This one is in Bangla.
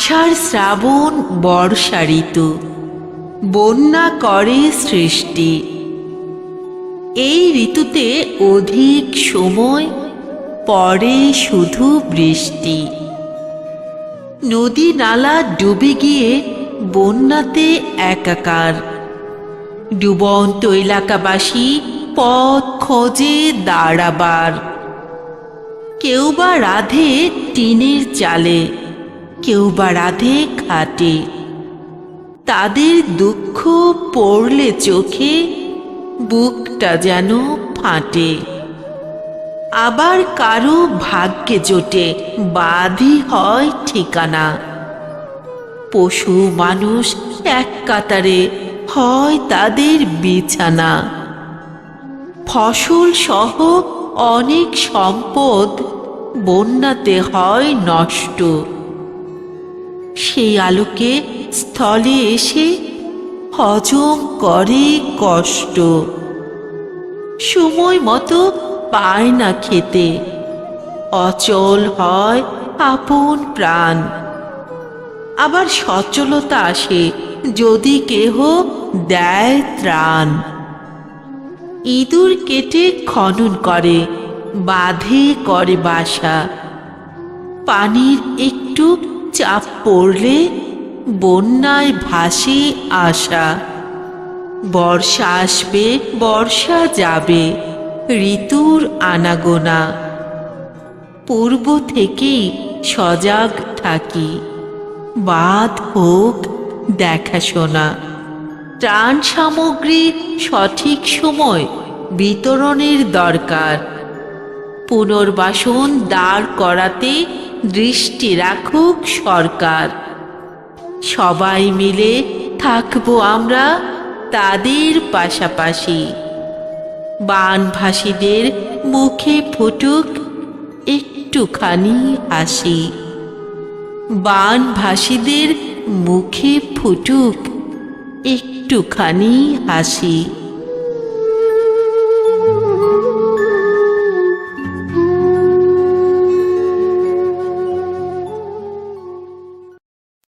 আষাঢ় শ্রাবণ বর্ষা ঋতু, বন্যা করে সৃষ্টি। এই ঋতুতে অধিক সময় পড়ে শুধু বৃষ্টি। নদী নালা ডুবে গিয়ে বন্যাতে একাকার। ডুবন্ত এলাকাবাসী পথ খোঁজে দাঁড়াবার। কেউ বা রাধে টিনের চালে, কেউ বা রাধে খাটে। তাদের দুঃখ পড়লে চোখে বুকটা যেন ফাটে। আবার কারো ভাগ্যে জোটে বাঁধি হয় ঠিকানা। পশু মানুষ এক কাতারে হয় তাদের বিছানা। ফসল সহ অনেক সম্পদ বন্যাতে হয় নষ্ট। সেই আলোকে স্থলে এসে হজম করে কষ্ট। সময় মতো পায় না খেতে, অচল হয় আপন প্রাণ। আবার সচলতা আসে যদি কেহ দেয় ত্রাণ। ইঁদুর কেটে খনন করে, বাঁধে করে বাসা। পানির একটু চাপ পড়লে বন্যায় ভাসে আশা। বর্ষা আসবে বর্ষা যাবে, ঋতুর আনাগোনা। পূর্ব থেকেই সজাগ থাকি, বাদ হোক দেখাশোনা। ত্রাণ সামগ্রী সঠিক সময় বিতরণের দরকার। পুনর্বাসন দাঁড় করাতে দৃষ্টি রাখুক সরকার। সবাই মিলে থাকবো আমরা তাদের পাশাপাশি। বানভাসীদের মুখে ফুটুক একটুখানি হাসি। বানভাসীদের মুখে ফুটুক একটুখানি হাসি।